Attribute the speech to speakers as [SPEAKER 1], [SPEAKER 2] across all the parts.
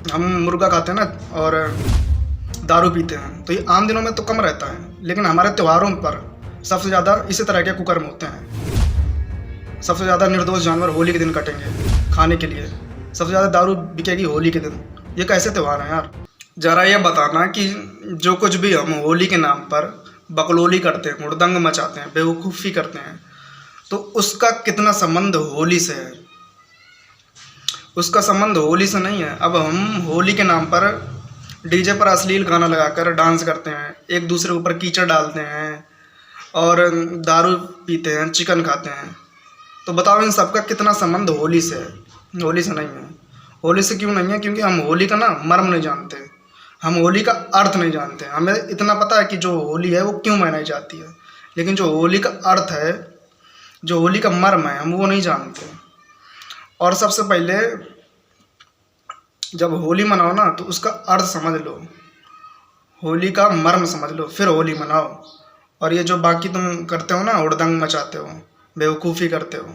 [SPEAKER 1] हम मुर्गा खाते हैं ना और दारू पीते हैं, तो ये आम दिनों में तो कम रहता है, लेकिन हमारे त्योहारों पर सबसे ज़्यादा इसी तरह के कुकर्म होते हैं। सबसे ज़्यादा निर्दोष जानवर होली के दिन कटेंगे खाने के लिए, सबसे ज़्यादा दारू बिकेगी होली के दिन। ये कैसे त्यौहार हैं यार? ज़रा ये बताना कि जो कुछ भी हम होली के नाम पर बकलोली करते हैं, हुड़दंग मचाते हैं, बेवकूफ़ी करते हैं, तो उसका कितना संबंध होली से है? उसका संबंध होली से नहीं है। अब हम होली के नाम पर डीजे पर अश्लील गाना लगाकर डांस करते हैं, एक दूसरे के ऊपर कीचड़ डालते हैं और दारू पीते हैं, चिकन खाते हैं। तो बताओ इन सब का कितना संबंध होली से है? होली से नहीं है। होली से क्यों नहीं है? क्योंकि हम होली का ना मर्म नहीं जानते, हम होली का अर्थ नहीं जानते। हमें इतना पता है कि जो होली है वो क्यों मनाई जाती है, लेकिन जो होली का अर्थ है, जो होली का मर्म है, हम वो नहीं जानते। और सबसे पहले जब होली मनाओ ना तो उसका अर्थ समझ लो, होली का मर्म समझ लो, फिर होली मनाओ। और ये जो बाकी तुम करते हो ना, हुड़दंग मचाते हो, बेवकूफ़ी करते हो,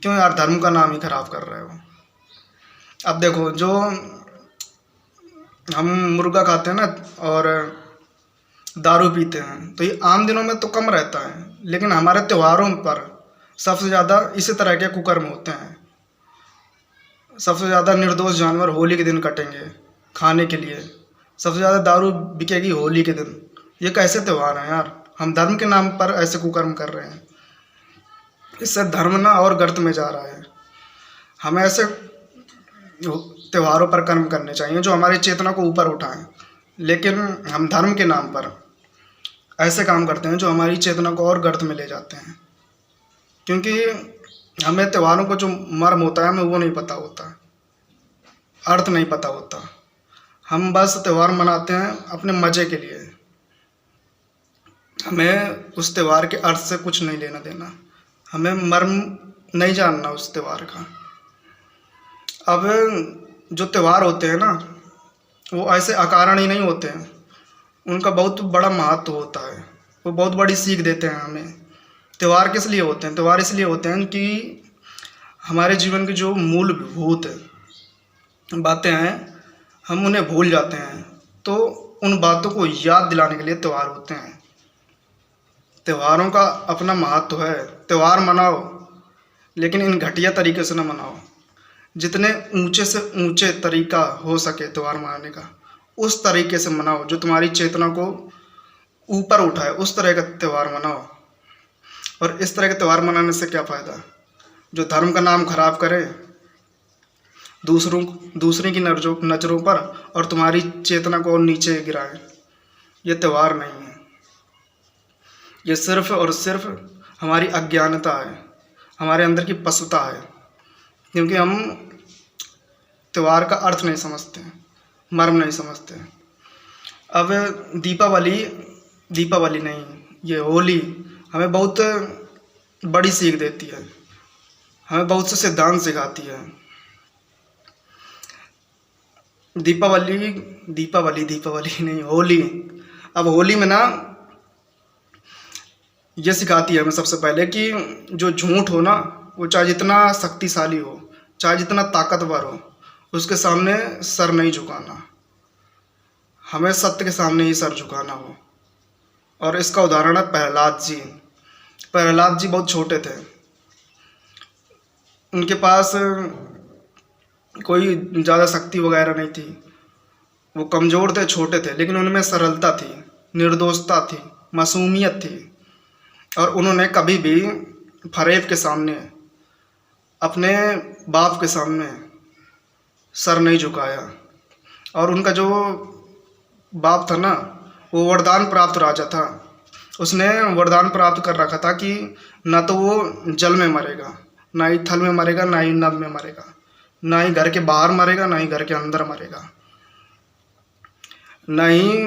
[SPEAKER 1] क्यों यार? धर्म का नाम ही खराब कर रहे हो। अब देखो, जो हम मुर्गा खाते हैं ना और दारू पीते हैं, तो ये आम दिनों में तो कम रहता है, लेकिन हमारे त्योहारों पर सबसे ज़्यादा इसी तरह के कुकर्म होते हैं। सबसे ज़्यादा निर्दोष जानवर होली के दिन कटेंगे खाने के लिए, सबसे ज़्यादा दारू बिकेगी होली के दिन। ये कैसे त्यौहार हैं यार? हम धर्म के नाम पर ऐसे कुकर्म कर रहे हैं, इससे धर्म ना और गर्त में जा रहा है। हमें ऐसे त्योहारों पर कर्म करने चाहिए जो हमारी चेतना को ऊपर उठाएं, लेकिन हम धर्म के नाम पर ऐसे काम करते हैं जो हमारी चेतना को और गर्त में ले जाते हैं। क्योंकि हमें त्योहारों को जो मर्म होता है हमें वो नहीं पता होता, अर्थ नहीं पता होता। हम बस त्यौहार मनाते हैं अपने मज़े के लिए, हमें उस त्यौहार के अर्थ से कुछ नहीं लेना देना, हमें मर्म नहीं जानना उस त्यौहार का। अब जो त्यौहार होते हैं ना, वो ऐसे अकारण ही नहीं होते हैं, उनका बहुत बड़ा महत्व होता है, वो बहुत बड़ी सीख देते हैं हमें। त्यौहार किस लिए होते हैं? त्यौहार इसलिए होते हैं कि हमारे जीवन की जो मूलभूत बातें हैं हम उन्हें भूल जाते हैं, तो उन बातों को याद दिलाने के लिए त्यौहार होते हैं। त्योहारों का अपना महत्व है, त्यौहार मनाओ, लेकिन इन घटिया तरीके से ना मनाओ। जितने ऊंचे से ऊंचे तरीका हो सके त्यौहार मनाने का, उस तरीके से मनाओ जो तुम्हारी चेतना को ऊपर उठाए, उस तरह का त्यौहार मनाओ। और इस तरह के त्यौहार मनाने से क्या फ़ायदा? जो धर्म का नाम खराब करे दूसरे की नज़रों पर और तुम्हारी चेतना को और नीचे गिराए, ये त्यौहार नहीं है। ये सिर्फ और सिर्फ हमारी अज्ञानता है, हमारे अंदर की पशुता है, क्योंकि हम त्यौहार का अर्थ नहीं समझते, मर्म नहीं समझते। अब दीपावली नहीं, ये होली हमें बहुत बड़ी सीख देती है, हमें बहुत से सिद्धांत सिखाती है। दीपावली नहीं, होली। अब होली में ना ये सिखाती है हमें सबसे पहले कि जो झूठ हो ना, वो चाहे जितना शक्तिशाली हो, चाहे जितना ताकतवर हो, उसके सामने सर नहीं झुकाना, हमें सत्य के सामने ही सर झुकाना हो। और इसका उदाहरण है प्रहलाद जी। प्रहलाद जी बहुत छोटे थे, उनके पास कोई ज़्यादा शक्ति वगैरह नहीं थी, वो कमज़ोर थे, छोटे थे, लेकिन उनमें सरलता थी, निर्दोषता थी, मासूमियत थी। और उन्होंने कभी भी फरेब के सामने, अपने बाप के सामने सर नहीं झुकाया। और उनका जो बाप था ना, वो वरदान प्राप्त राजा था, उसने वरदान प्राप्त कर रखा था कि ना तो वो जल में मरेगा, ना ही थल में मरेगा, ना ही नभ में मरेगा, ना ही घर के बाहर मरेगा, ना ही घर के अंदर मरेगा, ना ही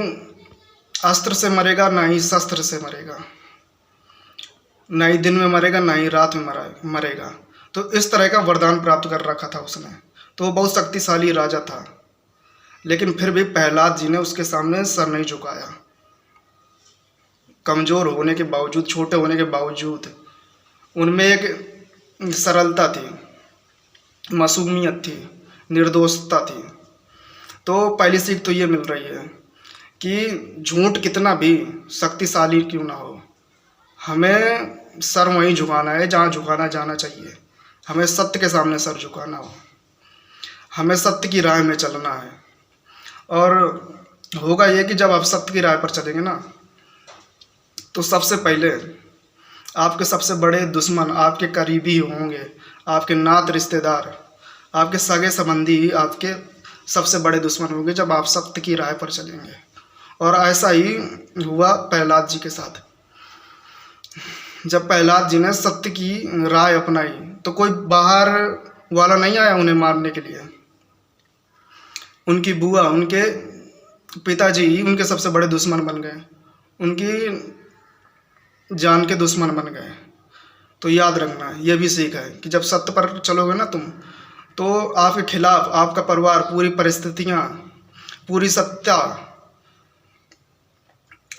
[SPEAKER 1] अस्त्र से मरेगा, ना ही शस्त्र से मरेगा, ना ही दिन में मरेगा, ना ही रात में मरेगा। तो इस तरह का वरदान प्राप्त कर रखा था उसने, तो वो बहुत शक्तिशाली राजा था। लेकिन फिर भी प्रहलाद जी ने उसके सामने सर नहीं झुकाया। कमज़ोर होने के बावजूद, छोटे होने के बावजूद उनमें एक सरलता थी, मासूमियत थी, निर्दोषता थी। तो पहली सीख तो ये मिल रही है कि झूठ कितना भी शक्तिशाली क्यों ना हो, हमें सर वहीं झुकाना है जहाँ झुकाना जाना चाहिए। हमें सत्य के सामने सर झुकाना हो, हमें सत्य की राह में चलना है। और होगा ये कि जब आप सत्य की राह पर चलेंगे ना, तो सबसे पहले आपके सबसे बड़े दुश्मन आपके करीबी होंगे, आपके नात रिश्तेदार, आपके सगे संबंधी ही आपके सबसे बड़े दुश्मन होंगे जब आप सत्य की राह पर चलेंगे। और ऐसा ही हुआ प्रहलाद जी के साथ। जब प्रहलाद जी ने सत्य की राह अपनाई तो कोई बाहर वाला नहीं आया उन्हें मारने के लिए। उनकी बुआ, उनके पिताजी ही उनके सबसे बड़े दुश्मन बन गए, उनकी जान के दुश्मन बन गए। तो याद रखना, यह भी सीख है कि जब सत्य पर चलोगे ना तुम, तो आपके खिलाफ आपका परिवार, पूरी परिस्थितियाँ, पूरी सत्ता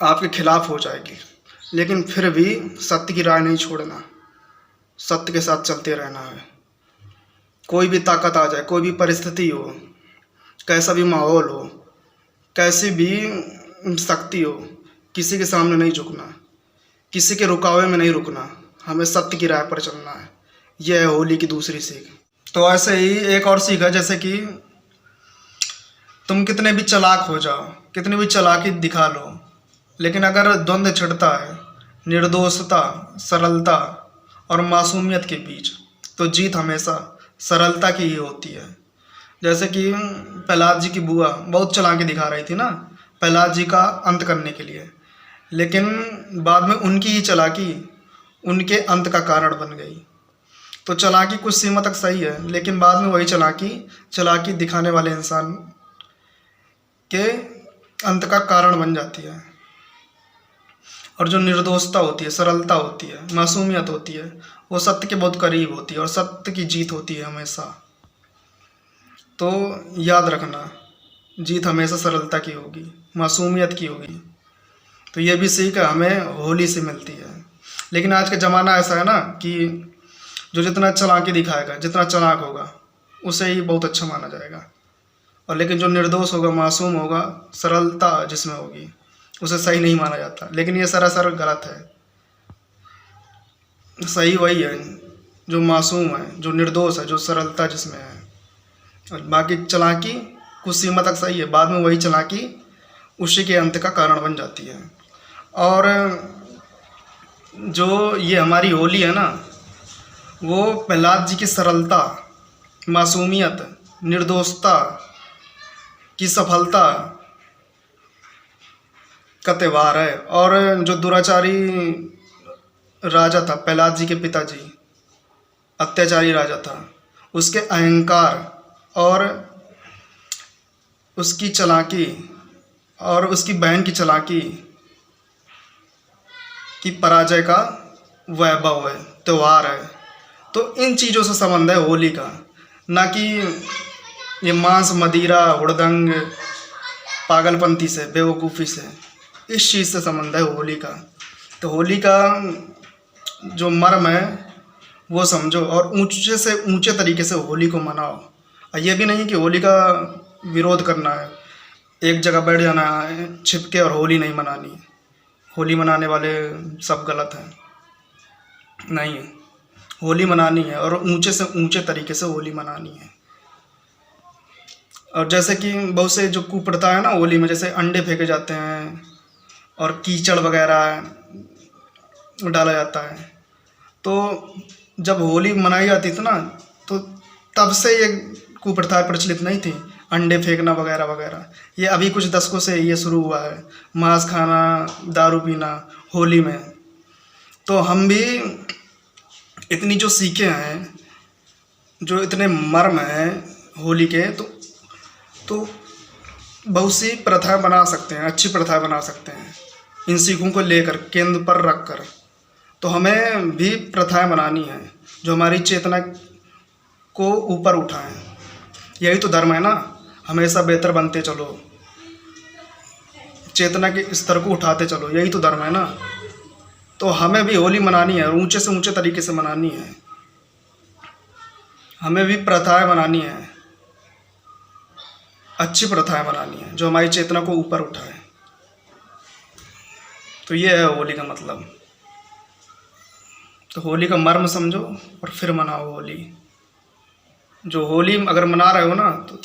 [SPEAKER 1] आपके खिलाफ हो जाएगी, लेकिन फिर भी सत्य की राह नहीं छोड़ना, सत्य के साथ चलते रहना है। कोई भी ताकत आ जाए, कोई भी परिस्थिति हो, कैसा भी माहौल हो, कैसी भी शक्ति हो, किसी के सामने नहीं झुकना, किसी के रुकावे में नहीं रुकना, हमें सत्य की राह पर चलना है। यह है होली की दूसरी सीख। तो ऐसे ही एक और सीख है, जैसे कि तुम कितने भी चालाक हो जाओ, कितनी भी चालाकी दिखा लो, लेकिन अगर द्वंद्व छिड़ता है निर्दोषता, सरलता और मासूमियत के बीच, तो जीत हमेशा सरलता की ही होती है। जैसे कि प्रहलाद जी की बुआ बहुत चालाकी दिखा रही थी ना प्रहलाद जी का अंत करने के लिए, लेकिन बाद में उनकी ही चालाकी उनके अंत का कारण बन गई। तो चालाकी कुछ सीमा तक सही है, लेकिन बाद में वही चालाकी दिखाने वाले इंसान के अंत का कारण बन जाती है। और जो निर्दोषता होती है, सरलता होती है, मासूमियत होती है, वो सत्य के बहुत करीब होती है और सत्य की जीत होती है हमेशा। तो याद रखना, जीत हमेशा सरलता की होगी, मासूमियत की होगी। तो ये भी सीख हमें होली से मिलती है। लेकिन आज का ज़माना ऐसा है ना कि जो जितना चालाकी दिखाएगा, जितना चालाक होगा, उसे ही बहुत अच्छा माना जाएगा। और लेकिन जो निर्दोष होगा, मासूम होगा, सरलता जिसमें होगी, उसे सही नहीं माना जाता। लेकिन ये सरासर गलत है। सही वही है जो मासूम है, जो निर्दोष है, जो सरलता जिसमें है। और बाकी चालाकी कुछ सीमा तक सही है, बाद में वही चालाकी उसी के अंत का कारण बन जाती है। और जो ये हमारी होली है ना, वो प्रहलाद जी की सरलता, मासूमियत, निर्दोषता की सफलता का त्यौहार है। और जो दुराचारी राजा था, प्रहलाद जी के पिताजी, अत्याचारी राजा था, उसके अहंकार और उसकी चालाकी और उसकी बहन की चालाकी की पराजय का वैभव है, त्यौहार है। तो इन चीज़ों से संबंध है होली का, ना कि ये मांस, मदिरा, हुड़दंग, पागलपंती से, बेवकूफ़ी से। इस चीज़ से संबंध है होली का। तो होली का जो मर्म है वो समझो और ऊंचे से ऊंचे तरीके से होली को मनाओ। और ये भी नहीं कि होली का विरोध करना है, एक जगह बैठ जाना है छिपके और होली नहीं मनानी। होली मनाने वाले सब गलत हैं, नहीं, होली मनानी है और ऊंचे से ऊंचे तरीके से होली मनानी है। और जैसे कि बहुत से जो कुप्रथा है ना होली में, जैसे अंडे फेंके जाते हैं और कीचड़ वगैरह डाला जाता है। तो जब होली मनाई जाती थी ना, तो तब से ये कुप्रथा प्रचलित नहीं थी, अंडे फेंकना वगैरह वगैरह। ये अभी कुछ दशकों से ये शुरू हुआ है, मांस खाना, दारू पीना होली में। तो हम भी इतनी जो सीखे हैं, जो इतने मर्म हैं होली के, तो बहुत सी प्रथाएं बना सकते हैं, अच्छी प्रथाएं बना सकते हैं इन सीखों को लेकर, केंद्र पर रख कर। तो हमें भी प्रथाएं बनानी है जो हमारी चेतना को ऊपर उठाएं। यही तो धर्म है ना, हमेशा बेहतर बनते चलो, चेतना के स्तर को उठाते चलो, यही तो धर्म है ना। तो हमें भी होली मनानी है, ऊंचे से ऊंचे तरीके से मनानी है। हमें भी प्रथाएं बनानी है, अच्छी प्रथाएं बनानी है जो हमारी चेतना को ऊपर उठाए। तो ये है होली का मतलब। तो होली का मर्म समझो और फिर मनाओ होली। जो होली अगर मना रहे हो ना, तो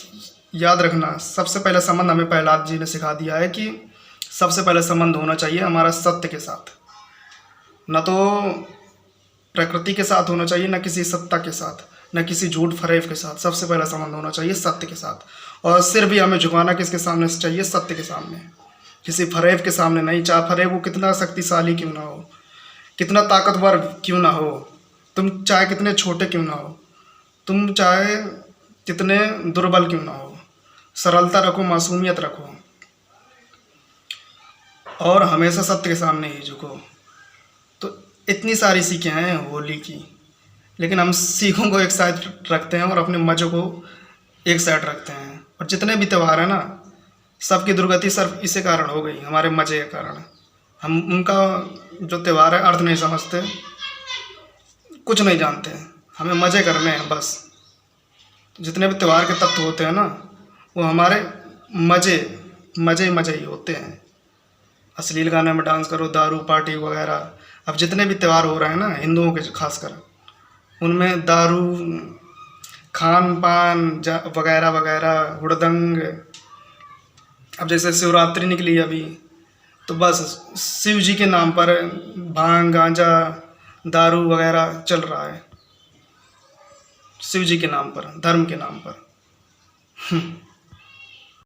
[SPEAKER 1] याद रखना, सबसे पहले संबंध हमें प्रहलाद जी ने सिखा दिया है कि सबसे पहले संबंध होना चाहिए हमारा सत्य के साथ। न तो प्रकृति के साथ होना चाहिए, न किसी सत्ता के साथ, न किसी झूठ फरेब के साथ। सबसे पहला संबंध होना चाहिए सत्य के साथ। और सिर भी हमें झुकाना किसके सामने से चाहिए? सत्य के सामने, किसी फरेब के सामने नहीं। चाहे फरेब वो कितना शक्तिशाली क्यों ना हो, कितना ताकतवर क्यों ना हो, तुम चाहे कितने छोटे क्यों ना हो, तुम चाहे कितने दुर्बल क्यों ना हो, सरलता रखो, मासूमियत रखो और हमेशा सत्य के सामने ही झुको। तो इतनी सारी सीखें हैं होली की, लेकिन हम सीखों को एक साइड रखते हैं और अपने मज़ों को एक साइड रखते हैं। और जितने भी त्यौहार हैं ना, सबकी दुर्गति सिर्फ इसी कारण हो गई, हमारे मज़े के कारण। हम उनका जो त्यौहार है अर्थ नहीं समझते, कुछ नहीं जानते, हमें मज़े करने हैं बस। तो जितने भी त्यौहार के तत्व होते हैं ना, वो हमारे मज़े मज़े ही होते हैं। अश्लील गाने में डांस करो, दारू पार्टी वगैरह। अब जितने भी त्यौहार हो रहे हैं ना हिंदुओं के खासकर, उनमें दारू, खान पान वगैरह वगैरह, हुड़दंग। अब जैसे शिवरात्रि निकली अभी, तो बस शिव जी के नाम पर भांग गांजा दारू वगैरह चल रहा है, शिव जी के नाम पर, धर्म के नाम पर।